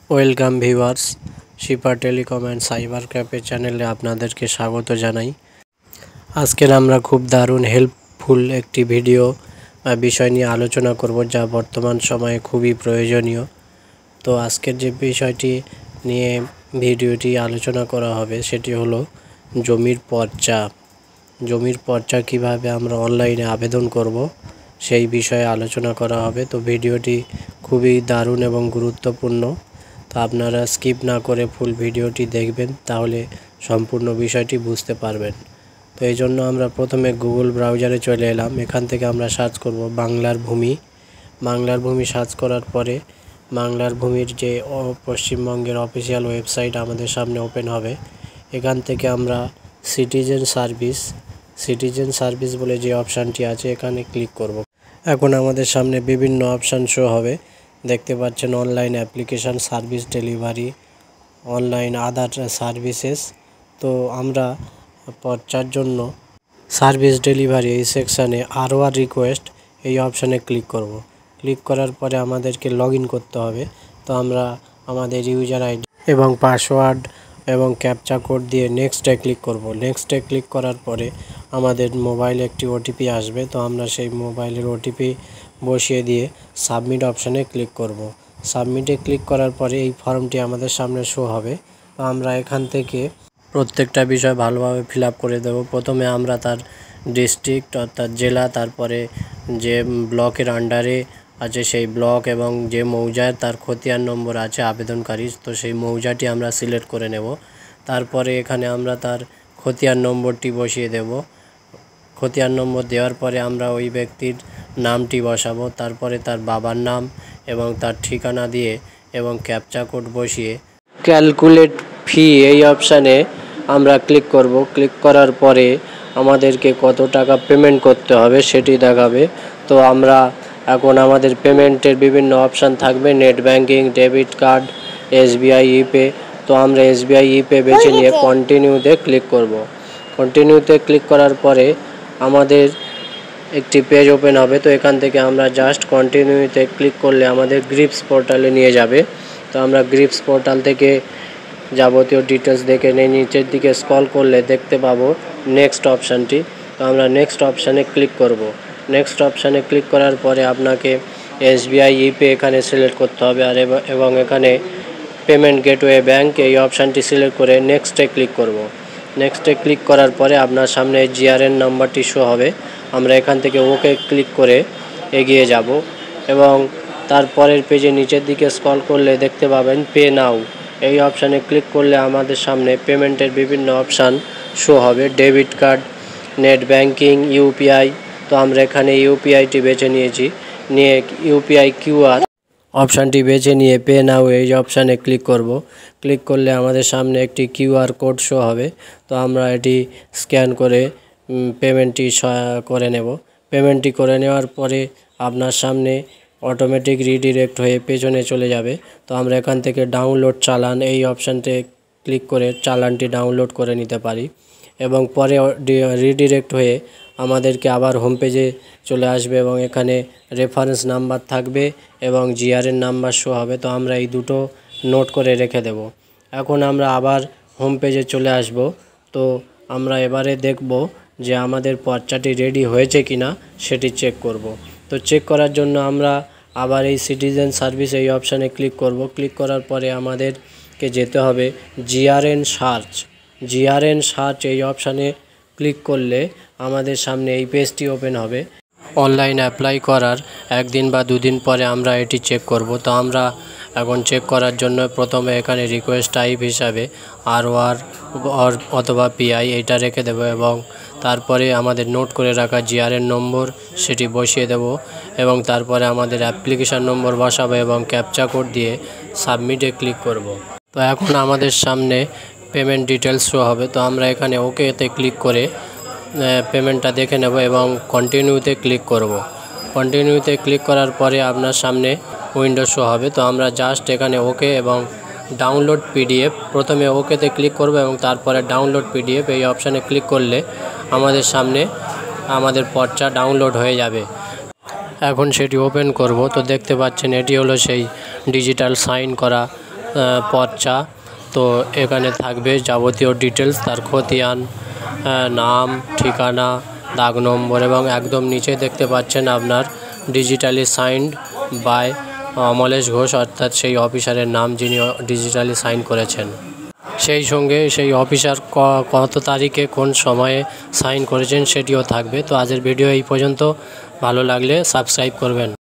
Welcome viewers, শিপা telecom and cyber cafe চ্যানেলে আপনাদেরকে স্বাগত জানাই। আজকের আমরা খুব দারুণ হেল্পফুল একটি ভিডিও বিষয় নিয়ে আলোচনা করব, যা বর্তমান সময়ে খুবই প্রয়োজনীয়। তো আজকের যে বিষয়টি নিয়ে ভিডিওটি আলোচনা করা হবে সেটি হলো জমির পর্চা। জমির পর্চা কিভাবে আমরা অনলাইনে আবেদন করব সেই বিষয়ে আলোচনা করা হবে। তো ভিডিওটি খুবই দারুণ এবং গুরুত্বপূর্ণ। তো আপনারা স্কিপ না করে ফুল ভিডিওটি দেখবেন, তাহলে সম্পূর্ণ বিষয়টি বুঝতে পারবেন। তো এই জন্য আমরা প্রথমে গুগল ব্রাউজারে চলে এলাম। এখান থেকে আমরা সার্চ করব বাংলার ভূমি। বাংলার ভূমি সার্চ করার পরে বাংলার ভূমির যে পশ্চিমবঙ্গের অফিসিয়াল ওয়েবসাইট আমাদের সামনে ওপেন হবে। এখান থেকে আমরা সিটিজেন সার্ভিস বলে যে অপশানটি আছে এখানে ক্লিক করব। এখন আমাদের সামনে বিভিন্ন অপশান শো হবে। দেখতে পাচ্ছেন online application, service delivery, online other services. তো আমরা পর্চার জন্য সার্ভিস ডেলিভারি এই সেকশানে আর রিকোয়েস্ট এই অপশানে ক্লিক করব। ক্লিক করার পরে আমাদেরকে লগ ইন করতে হবে। তো আমরা আমাদের ইউজার আইডি এবং পাসওয়ার্ড এবং ক্যাপচা কোড দিয়ে নেক্সটে ক্লিক করব। নেক্সটে ক্লিক করার পরে আমাদের মোবাইলে একটি ওটিপি আসবে। তো আমরা সেই মোবাইলের ওটিপি বসিয়ে দিয়ে সাবমিট অপশানে ক্লিক করব। সাবমিটে ক্লিক করার পরে এই ফর্মটি আমাদের সামনে শো হবে। তো আমরা এখান থেকে প্রত্যেকটা বিষয় ভালোভাবে ফিল আপ করে দেব। প্রথমে আমরা তার ডিস্ট্রিক্ট অর্থাৎ জেলা, তারপরে যে ব্লকের আন্ডারে আছে সেই ব্লক এবং যে মৌজার তার খতিয়ান নম্বর আছে আবেদনকারী, তো সেই মৌজাটি আমরা সিলেক্ট করে নেব। তারপরে এখানে আমরা তার খতিয়ান নম্বরটি বসিয়ে দেব। খতিয়ান নম্বর দেওয়ার পরে আমরা ওই ব্যক্তির নামটি বসাবো, তারপরে তার বাবার নাম এবং তার ঠিকানা দিয়ে এবং ক্যাপচা কোড বসিয়ে ক্যালকুলেট ফি এই অপশানে আমরা ক্লিক করব। ক্লিক করার পরে আমাদেরকে কত টাকা পেমেন্ট করতে হবে সেটি দেখাবে। তো আমরা এখন আমাদের পেমেন্টের বিভিন্ন অপশান থাকবে, net banking, debit card, SBI ইপে। তো আমরা SBI ইপে বেছে নিয়ে কন্টিনিউতে ক্লিক করব। কন্টিনিউতে ক্লিক করার পরে আমাদের একটি পেজ ওপেন হবে। তো এখান থেকে আমরা জাস্ট কন্টিনিউতে ক্লিক করলে আমাদের গ্রিপস পোর্টালে নিয়ে যাবে। তো আমরা গ্রিপস পোর্টাল থেকে যাবতীয় ডিটেলস দেখে নিয়ে নিচের দিকে স্ক্রল করলে দেখতে পাবো নেক্সট অপশানটি। তো আমরা নেক্সট অপশানে ক্লিক করব। নেক্সট অপশানে ক্লিক করার পরে আপনাকে SBI ইপে এখানে সিলেক্ট করতে হবে আর এবং এখানে পেমেন্ট গেটওয়ে ব্যাঙ্ক এই অপশানটি সিলেক্ট করে নেক্সটে ক্লিক করব। নেক্সটে ক্লিক করার পরে আপনার সামনে GRN নাম্বারটি শো হবে। আমরা এখান থেকে ওকে ক্লিক করে এগিয়ে যাব এবং তারপরের পেজে নিচের দিকে স্ক্রল করলে দেখতে পাবেন পে নাও এই অপশানে ক্লিক করলে আমাদের সামনে পেমেন্টের বিভিন্ন অপশান শো হবে, debit card, net banking, UPI। তো আমরা এখানে UPIটি বেছে নিয়েছি, নিয়ে UPI QR অপশানটি বেছে নিয়ে পে নাও এই অপশানে ক্লিক করব। ক্লিক করলে আমাদের সামনে একটি QR কোড শো হবে। তো আমরা এটি স্ক্যান করে পেমেন্টটি করে নেব। পেমেন্টটি করে নেওয়ার পরে আপনার সামনে অটোমেটিক রিডিরেক্ট হয়ে পেছনে চলে যাবে। তো আমরা এখান থেকে ডাউনলোড চালান এই অপশানতে ক্লিক করে চালানটি ডাউনলোড করে নিতে পারি এবং পরে রিডিরেক্ট হয়ে আমাদেরকে আবার হোম পেজে চলে আসবে এবং এখানে রেফারেন্স নাম্বার থাকবে এবং GRN নাম্বার শো হবে। তো আমরা এই দুটো নোট করে রেখে দেব। এখন আমরা আবার হোম পেজে চলে আসব। তো আমরা এবারে দেখব যে আমাদের পর্চাটি রেডি হয়েছে কিনা সেটি চেক করব। তো চেক করার জন্য আমরা আবার এই সিটিজেন সার্ভিস এই অপশানে ক্লিক করব। ক্লিক করার পরে আমাদেরকে যেতে হবে GRN সার্চ এই অপশানে ক্লিক করলে আমাদের সামনে এই পেজটি ওপেন হবে। অনলাইন অ্যাপ্লাই করার একদিন বা দুদিন পরে আমরা এটি চেক করব। তো আমরা এখন চেক করার জন্য প্রথমে এখানে রিকোয়েস্ট টাইপ হিসাবে ROR অথবা PI এটা রেখে দেব এবং তারপরে আমাদের নোট করে রাখা GRN নম্বর সেটি বসিয়ে দেব এবং তারপরে আমাদের অ্যাপ্লিকেশান নম্বর বসাবো এবং ক্যাপচা কোড দিয়ে সাবমিটে ক্লিক করব। তো এখন আমাদের সামনে পেমেন্ট ডিটেলস শো হবে। তো আমরা এখানে ওকেতে ক্লিক করে পেমেন্টটা দেখে নেব এবং কন্টিনিউতে ক্লিক করব। কন্টিনিউতে ক্লিক করার পরে আপনার সামনে উইন্ডো শো হবে। তো আমরা জাস্ট এখানে ওকে এবং ডাউনলোড PDF প্রথমে ওকেতে ক্লিক করব এবং তারপরে ডাউনলোড PDF এই অপশানে ক্লিক করলে আমাদের সামনে আমাদের পর্চা ডাউনলোড হয়ে যাবে। এখন সেটি ওপেন করব। তো দেখতে পাচ্ছেন এটি হলো সেই ডিজিটাল সাইন করা পর্চা। তো এখানে থাকবে যাবতীয় ডিটেলস, তার খতিয়ান, নাম, ঠিকানা, দাগ নম্বর, এবং একদম নিচে দেখতে পাচ্ছেন আপনার digitally signed by Amalesh Ghosh, অর্থাৎ সেই অফিসারের নাম যিনি ডিজিটালি সাইন করেছেন। সেই সঙ্গে সেই অফিসার কত তারিখে কোন সময়ে সাইন করেছেন সেটিও থাকবে। তো আজকের ভিডিও এই পর্যন্ত। ভালো লাগলে সাবস্ক্রাইব করবেন।